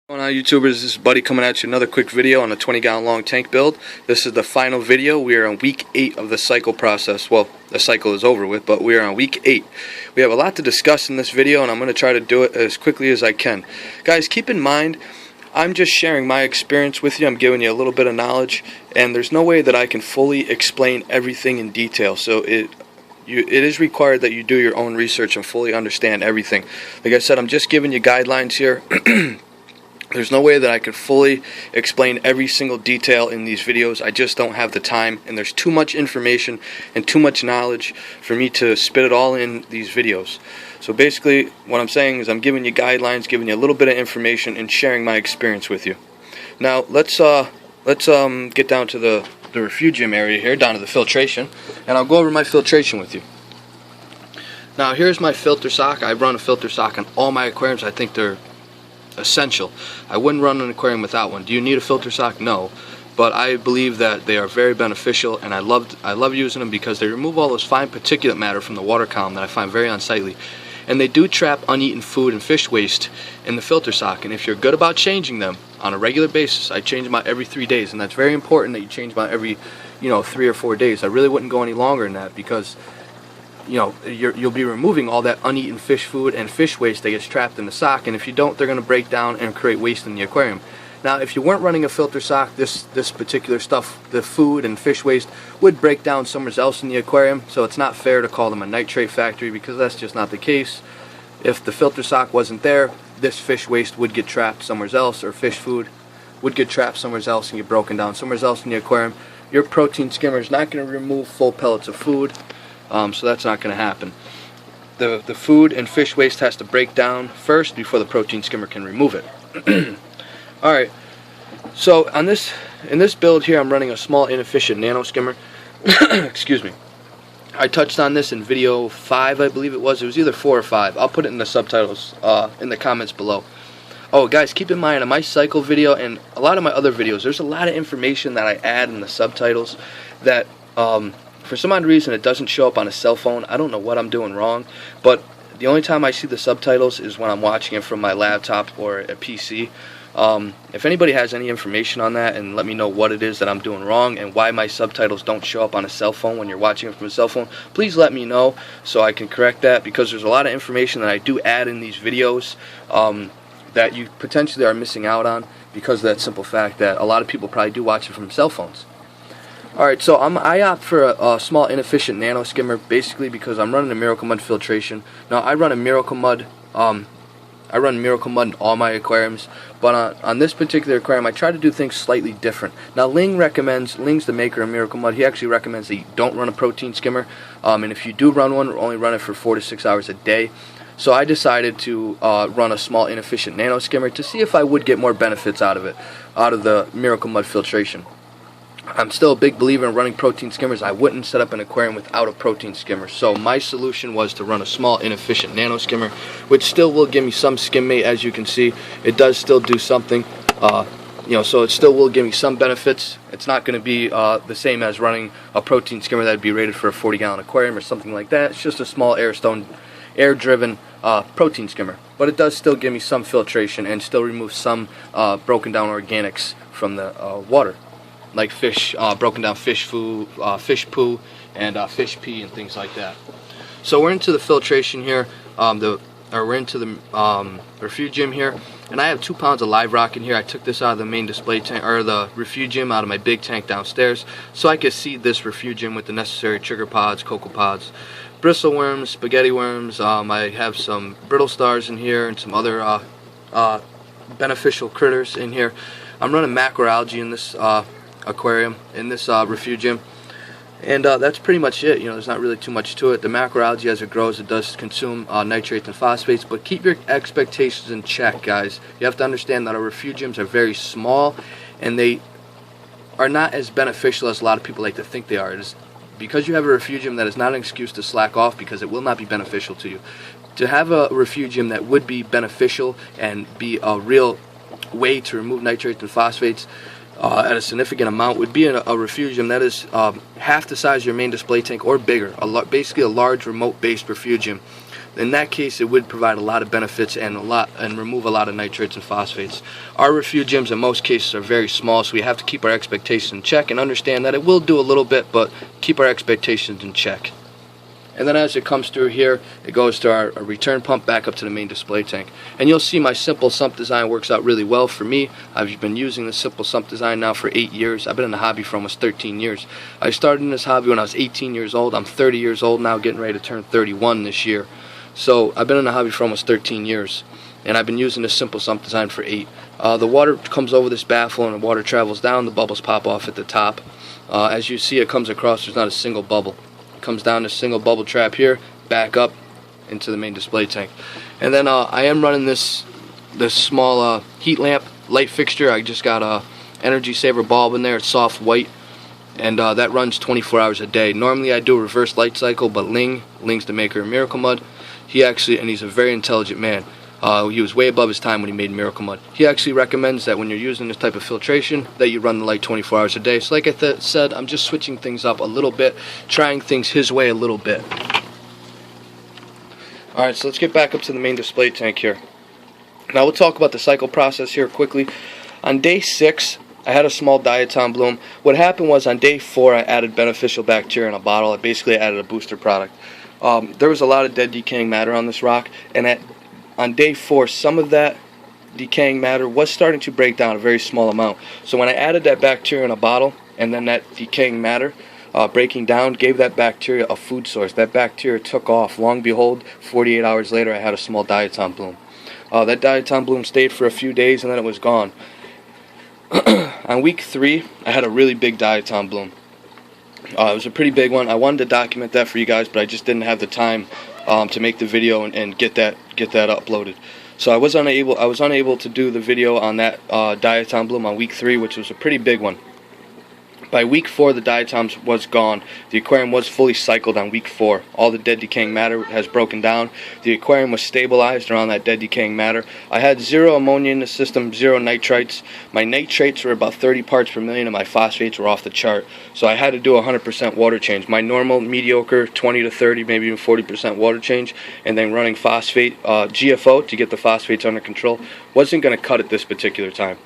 What's going on, YouTubers? This is Buddy coming at you another quick video on a 20-gallon long tank build. This is the final video. We are on week 8 of the cycle process. Well, the cycle is over with, but we are on week 8. We have a lot to discuss in this video, and I'm going to try to do it as quickly as I can. Guys, keep in mind, I'm just sharing my experience with you. I'm giving you a little bit of knowledge, and there's no way that I can fully explain everything in detail. So it is required that you do your own research and fully understand everything. Like I said, I'm just giving you guidelines here. There's no way that I could fully explain every single detail in these videos. I just don't have the time, and there's too much information and too much knowledge for me to spit it all in these videos. So basically, what I'm saying is I'm giving you guidelines, giving you a little bit of information, and sharing my experience with you. Now, let's get down to the refugium area here, down to the filtration, and I'll go over my filtration with you. Now, here's my filter sock. I run a filter sock on all my aquariums. I think they're essential. I wouldn't run an aquarium without one. Do you need a filter sock? No, but I believe that they are very beneficial, and I love using them because they remove all those fine particulate matter from the water column that I find very unsightly, and they do trap uneaten food and fish waste in the filter sock. And if you're good about changing them on a regular basis, I change them out every 3 days, and that's very important that you change them out every 3 or 4 days. I really wouldn't go any longer than that, because you'll be removing all that uneaten fish food and fish waste that gets trapped in the sock, and if you don't, they're going to break down and create waste in the aquarium. Now, if you weren't running a filter sock, this particular stuff, the food and fish waste, would break down somewhere else in the aquarium, so it's not fair to call them a nitrate factory, because that's just not the case. If the filter sock wasn't there, this fish waste would get trapped somewhere else, or fish food would get trapped somewhere else and get broken down somewhere else in the aquarium. Your protein skimmer is not going to remove full pellets of food. So that's not going to happen. The food and fish waste has to break down first before the protein skimmer can remove it. Alright, so in this build here, I'm running a small inefficient nano skimmer. Excuse me. I touched on this in video 5, I believe it was. It was either 4 or 5. I'll put it in the subtitles in the comments below. Oh, guys, keep in mind, on my cycle video and a lot of my other videos, there's a lot of information that I add in the subtitles that for some odd reason it doesn't show up on a cell phone. I don't know what I'm doing wrong, but the only time I see the subtitles is when I'm watching it from my laptop or a PC. If anybody has any information on that, and let me know what it is that I'm doing wrong and why my subtitles don't show up on a cell phone when you're watching it from a cell phone, please let me know so I can correct that, because there's a lot of information that I do add in these videos that you potentially are missing out on because of that simple fact that a lot of people probably do watch it from cell phones. Alright, so I opt for a small inefficient nano skimmer, basically because I'm running a Miracle Mud filtration. Now, I run Miracle Mud in all my aquariums, but on this particular aquarium I try to do things slightly different. Now, Ling's the maker of Miracle Mud. He actually recommends that you don't run a protein skimmer, and if you do run one, only run it for 4 to 6 hours a day. So I decided to run a small inefficient nano skimmer to see if I would get more benefits out of it, out of the Miracle Mud filtration. I'm still a big believer in running protein skimmers. I wouldn't set up an aquarium without a protein skimmer. So my solution was to run a small inefficient nano skimmer, which still will give me some skim mate. As you can see, it does still do something. So it still will give me some benefits. It's not going to be the same as running a protein skimmer that would be rated for a 40-gallon aquarium or something like that. It's just a small air-driven protein skimmer, but it does still give me some filtration and still remove some broken down organics from the water, like broken down fish food, fish poo, and fish pee and things like that. So we're into the filtration here. We're into the refugium here, and I have 2 pounds of live rock in here. I took this out of the main display tank, or the refugium, out of my big tank downstairs, so I could seed this refugium with the necessary trigger pods, cocoa pods, bristle worms, spaghetti worms. I have some brittle stars in here and some other beneficial critters in here. I'm running macroalgae in this aquarium, in this refugium, and that's pretty much it. There's not really too much to it. The macroalgae, as it grows, it does consume nitrates and phosphates, but keep your expectations in check, guys. You have to understand that our refugiums are very small, and they are not as beneficial as a lot of people like to think they are. Because you have a refugium, that is not an excuse to slack off, because it will not be beneficial to you. To have a refugium that would be beneficial and be a real way to remove nitrates and phosphates at a significant amount would be a refugium that is half the size of your main display tank or bigger, basically a large remote-based refugium in that case it would provide a lot of benefits and remove a lot of nitrates and phosphates. Our refugiums in most cases are very small, so we have to keep our expectations in check and understand that it will do a little bit, but keep our expectations in check. And then as it comes through here, it goes to our return pump back up to the main display tank. And you'll see my simple sump design works out really well for me. I've been using the simple sump design now for 8 years. I've been in the hobby for almost 13 years. I started in this hobby when I was 18 years old. I'm 30 years old now, getting ready to turn 31 this year. So I've been in the hobby for almost 13 years. And I've been using this simple sump design for 8. The water comes over this baffle and the water travels down. The bubbles pop off at the top. As you see, it comes across. There's not a single bubble. Comes down this single bubble trap here, back up into the main display tank. And then I am running this small heat lamp light fixture. I just got a energy saver bulb in there. It's soft white, and that runs 24 hours a day. Normally I do a reverse light cycle, but Ling's the maker of Miracle Mud. He's a very intelligent man. He was way above his time when he made Miracle Mud. He actually recommends that when you're using this type of filtration, that you run the light 24 hours a day. So like I said, I'm just switching things up a little bit, trying things his way a little bit. Alright, so let's get back up to the main display tank here. Now we'll talk about the cycle process here quickly. On day 6, I had a small diatom bloom. What happened was on day 4, I added beneficial bacteria in a bottle. I basically added a booster product. There was a lot of dead decaying matter on this rock, and on day 4, some of that decaying matter was starting to break down, a very small amount. So when I added that bacteria in a bottle, and then that decaying matter breaking down gave that bacteria a food source. That bacteria took off. Long behold, 48 hours later, I had a small diatom bloom. That diatom bloom stayed for a few days, and then it was gone. On week 3, I had a really big diatom bloom. It was a pretty big one. I wanted to document that for you guys, but I just didn't have the time to make the video and get that uploaded. So I was unable to do the video on that diatom bloom on week 3, which was a pretty big one. By week 4, the diatoms was gone. The aquarium was fully cycled on week 4. All the dead decaying matter has broken down. The aquarium was stabilized around that dead decaying matter. I had 0 ammonia in the system, 0 nitrites. My nitrates were about 30 parts per million, and my phosphates were off the chart. So I had to do a 100% water change. My normal, mediocre, 20 to 30, maybe even 40% water change, and then running phosphate, GFO to get the phosphates under control, wasn't going to cut it this particular time.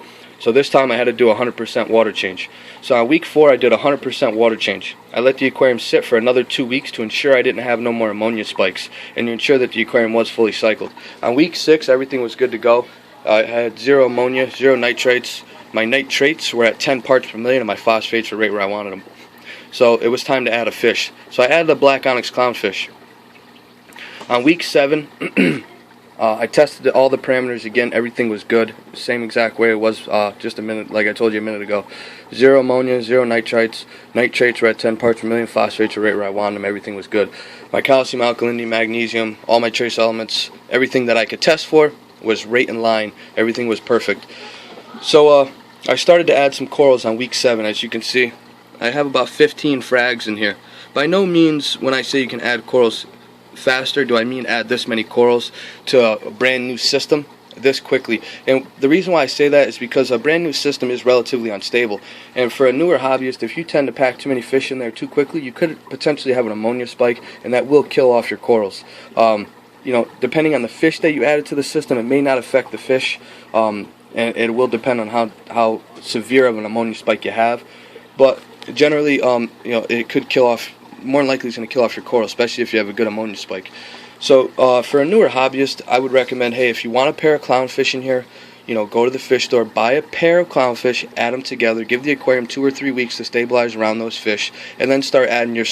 So this time I had to do a 100% water change. So on week 4 I did a 100% water change. I let the aquarium sit for another 2 weeks to ensure I didn't have no more ammonia spikes and to ensure that the aquarium was fully cycled. On week 6 everything was good to go. I had 0 ammonia, 0 nitrates. My nitrates were at 10 parts per million and my phosphates were right where I wanted them. So it was time to add a fish. So I added a black onyx clownfish. On week 7 I tested all the parameters again. Everything was good. Same exact way it was just a minute, like I told you a minute ago. 0 ammonia, 0 nitrites. Nitrates were at 10 parts per million. Phosphates were right where I wanted them. Everything was good. My calcium, alkalinity, magnesium, all my trace elements, everything that I could test for was right in line. Everything was perfect. So I started to add some corals on week 7. As you can see, I have about 15 frags in here. By no means, when I say you can add corals faster, do I mean add this many corals to a brand new system this quickly. And the reason why I say that is because a brand new system is relatively unstable, and for a newer hobbyist, if you tend to pack too many fish in there too quickly, you could potentially have an ammonia spike, and that will kill off your corals. Depending on the fish that you added to the system, it may not affect the fish, and it will depend on how severe of an ammonia spike you have, but generally it could kill off. More than likely it's going to kill off your coral, especially if you have a good ammonia spike. So for a newer hobbyist, I would recommend, hey, if you want a pair of clownfish in here, go to the fish store, buy a pair of clownfish, add them together, give the aquarium 2 or 3 weeks to stabilize around those fish, and then start adding your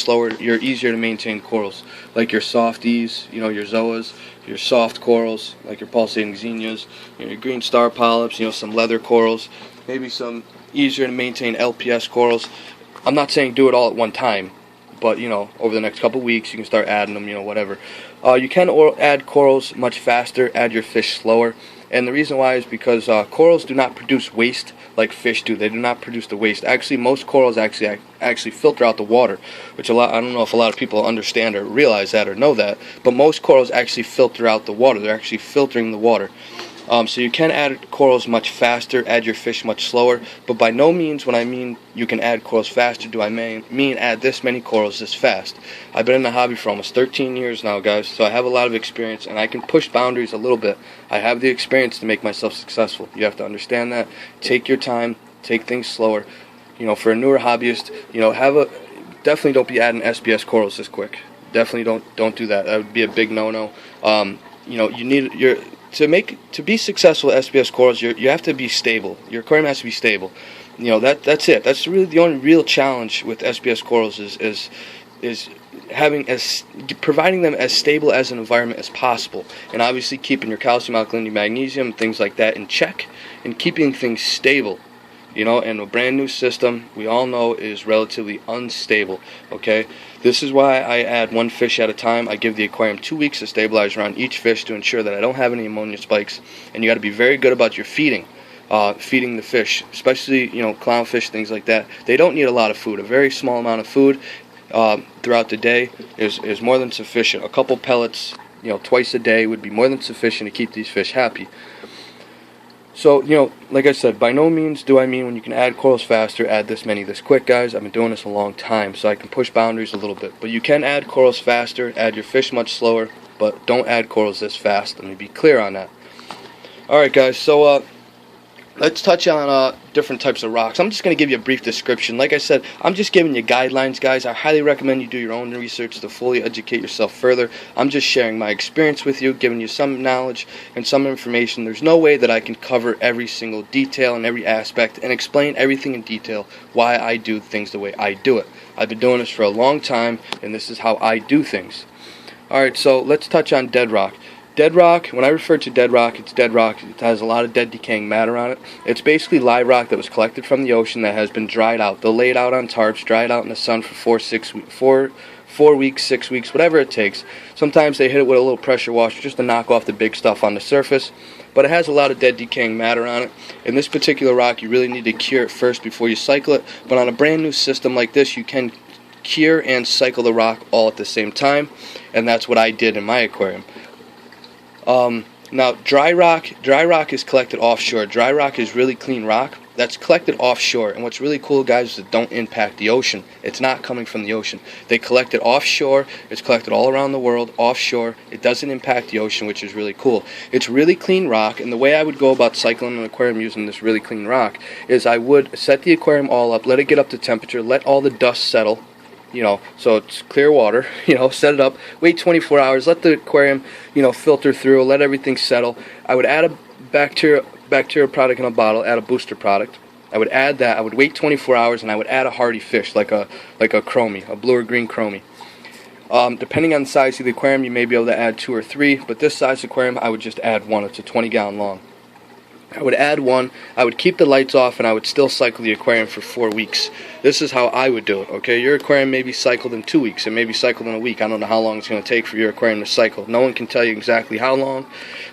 easier to maintain corals, like your softies, your zoas, your soft corals, like your pulsating zinnias, your green star polyps, some leather corals, maybe some easier to maintain LPS corals. I'm not saying do it all at one time, but over the next couple weeks you can start adding them, whatever. You can add corals much faster, add your fish slower, and the reason why is because corals do not produce waste like fish do. They do not produce the waste. Actually, most corals actually filter out the water, which I don't know if a lot of people understand or realize that or know that, but most corals actually filter out the water. They're actually filtering the water. So you can add corals much faster, add your fish much slower, but by no means when I mean you can add corals faster do I mean add this many corals this fast. I've been in the hobby for almost 13 years now, guys, so I have a lot of experience and I can push boundaries a little bit. I have the experience to make myself successful. You have to understand that. Take your time, take things slower. For a newer hobbyist, definitely don't be adding SBS corals this quick. Definitely don't do that. That would be a big no-no. You need to be successful at SBS corals, you have to be stable. Your aquarium has to be stable. That's it. That's really the only real challenge with SBS corals is providing them as stable as an environment as possible, and obviously keeping your calcium, alkalinity, magnesium, things like that in check, and keeping things stable. And a brand new system, we all know, is relatively unstable, okay? This is why I add one fish at a time. I give the aquarium 2 weeks to stabilize around each fish to ensure that I don't have any ammonia spikes. And you got to be very good about your feeding the fish, especially, clownfish, things like that. They don't need a lot of food. A very small amount of food throughout the day is more than sufficient. A couple pellets, twice a day would be more than sufficient to keep these fish happy. So, like I said, by no means do I mean when you can add corals faster, add this many this quick, guys. I've been doing this a long time, so I can push boundaries a little bit. But you can add corals faster, add your fish much slower, but don't add corals this fast. Let me be clear on that. Alright, guys, so let's touch on different types of rocks. I'm just going to give you a brief description. Like I said, I'm just giving you guidelines, guys. I highly recommend you do your own research to fully educate yourself further. I'm just sharing my experience with you, giving you some knowledge and some information. There's no way that I can cover every single detail and every aspect and explain everything in detail why I do things the way I do it. I've been doing this for a long time, and this is how I do things. Alright, so let's touch on dead rock. Dead rock, when I refer to dead rock, it's dead rock. It has a lot of dead decaying matter on it. It's basically live rock that was collected from the ocean that has been dried out. They'll lay it out on tarps, dry it out in the sun for 4 weeks, 6 weeks, whatever it takes. Sometimes they hit it with a little pressure washer just to knock off the big stuff on the surface. But it has a lot of dead decaying matter on it. In this particular rock, you really need to cure it first before you cycle it. But on a brand new system like this, you can cure and cycle the rock all at the same time. And that's what I did in my aquarium. Now, dry rock is collected offshore. Dry rock is really clean rock that's collected offshore. And what's really cool, guys, is it don't impact the ocean. It's not coming from the ocean. They collect it offshore. It's collected all around the world, offshore. It doesn't impact the ocean, which is really cool. It's really clean rock, and the way I would go about cycling an aquarium using this really clean rock is I would set the aquarium all up, let it get up to temperature, let all the dust settle, so it's clear water, set it up, wait 24 hours, let the aquarium, filter through, let everything settle. I would add a bacteria product in a bottle, add a booster product. I would add that, I would wait 24 hours, and I would add a hardy fish, like a chromie, a blue or green chromie. Depending on the size of the aquarium, you may be able to add 2 or 3, but this size aquarium, I would just add 1. It's a 20-gallon long. I would add 1, I would keep the lights off, and I would still cycle the aquarium for 4 weeks. This is how I would do it, okay? Your aquarium may be cycled in 2 weeks. It may be cycled in a week. I don't know how long it's going to take for your aquarium to cycle. No one can tell you exactly how long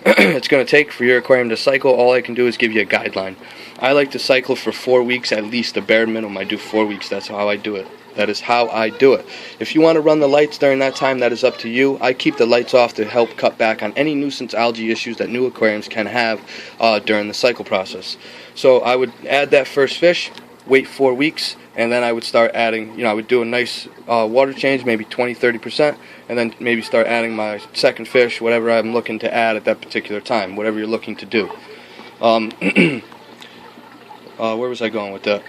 it's going to take for your aquarium to cycle. All I can do is give you a guideline. I like to cycle for 4 weeks, at least the bare minimum. I do 4 weeks. That's how I do it. That is how I do it. If you want to run the lights during that time, that is up to you. I keep the lights off to help cut back on any nuisance algae issues that new aquariums can have during the cycle process. So I would add that first fish, wait 4 weeks, and then I would start adding, I would do a nice water change, maybe 20-30%, and then maybe start adding my second fish, whatever I'm looking to add at that particular time, whatever you're looking to do. Where was I going with that?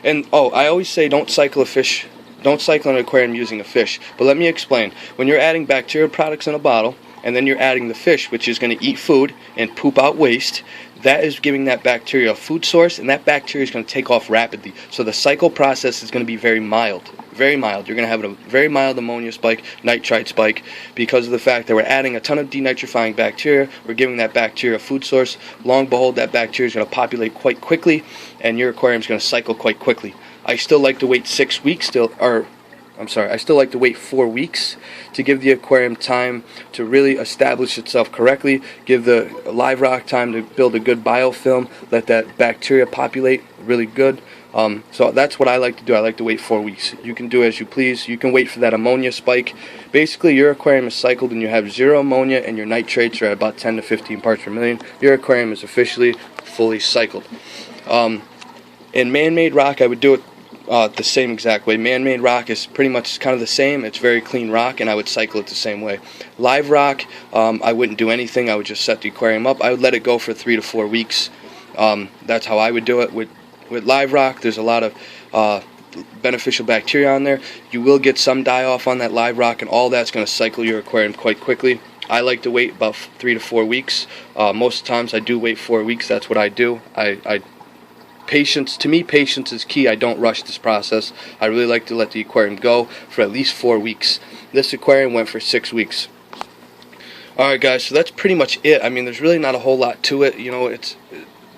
I always say don't cycle an aquarium using a fish. But let me explain. When you're adding bacterial products in a bottle, and then you're adding the fish, which is going to eat food and poop out waste, that is giving that bacteria a food source, and that bacteria is going to take off rapidly. So the cycle process is going to be very mild. Very mild. You're going to have a very mild ammonia spike, nitrite spike, because of the fact that we're adding a ton of denitrifying bacteria. We're giving that bacteria a food source. Long and behold, that bacteria is going to populate quite quickly, and your aquarium is going to cycle quite quickly. I still like to wait 6 weeks I still like to wait 4 weeks to give the aquarium time to really establish itself correctly, give the live rock time to build a good biofilm, let that bacteria populate really good. So that's what I like to do. I like to wait 4 weeks. You can do as you please. You can wait for that ammonia spike. Basically, your aquarium is cycled and you have zero ammonia and your nitrates are at about 10 to 15 parts per million. Your aquarium is officially fully cycled. In man-made rock, I would do it the same exact way. Man-made rock is pretty much kind of the same. It's very clean rock, and I would cycle it the same way. Live rock, I wouldn't do anything. I would just set the aquarium up. I would let it go for 3 to 4 weeks. That's how I would do it. With live rock, there's a lot of beneficial bacteria on there. You will get some die-off on that live rock, and all that's going to cycle your aquarium quite quickly. I like to wait about 3 to 4 weeks. Most times I do wait 4 weeks. That's what I do. Patience, to me, patience is key. I don't rush this process. I really like to let the aquarium go for at least 4 weeks. This aquarium went for 6 weeks. Alright guys, so that's pretty much it. I mean, there's really not a whole lot to it. You know,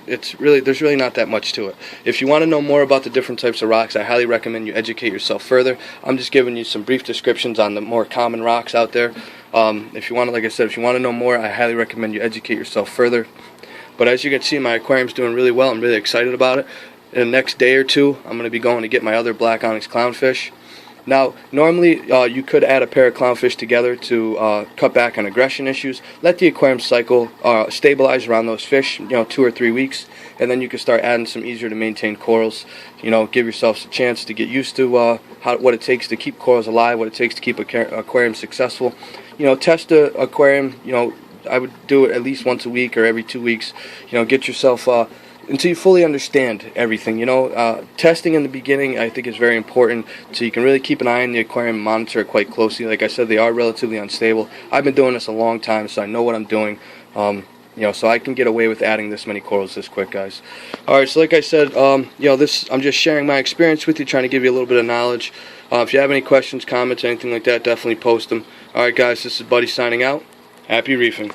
there's really not that much to it. If you want to know more about the different types of rocks, I highly recommend you educate yourself further. I'm just giving you some brief descriptions on the more common rocks out there. If you want to, like I said, if you want to know more, I highly recommend you educate yourself further. But as you can see, my aquarium's doing really well. I'm really excited about it. In the next day or two, I'm going to be going to get my other black onyx clownfish. Now, normally you could add a pair of clownfish together to cut back on aggression issues. Let the aquarium cycle stabilize around those fish, 2 or 3 weeks, and then you can start adding some easier to maintain corals. Give yourselves a chance to get used to what it takes to keep corals alive, what it takes to keep aquarium successful. Test the aquarium. I would do it at least once a week or every 2 weeks. Get yourself until you fully understand everything. Testing in the beginning I think is very important, so you can really keep an eye on the aquarium and monitor it quite closely. Like I said, they are relatively unstable. I've been doing this a long time, so I know what I'm doing. So I can get away with adding this many corals this quick, guys. Alright, so like I said, I'm just sharing my experience with you, trying to give you a little bit of knowledge. If you have any questions, comments, anything like that, definitely post them. Alright guys, this is Buddy signing out. Happy reefing.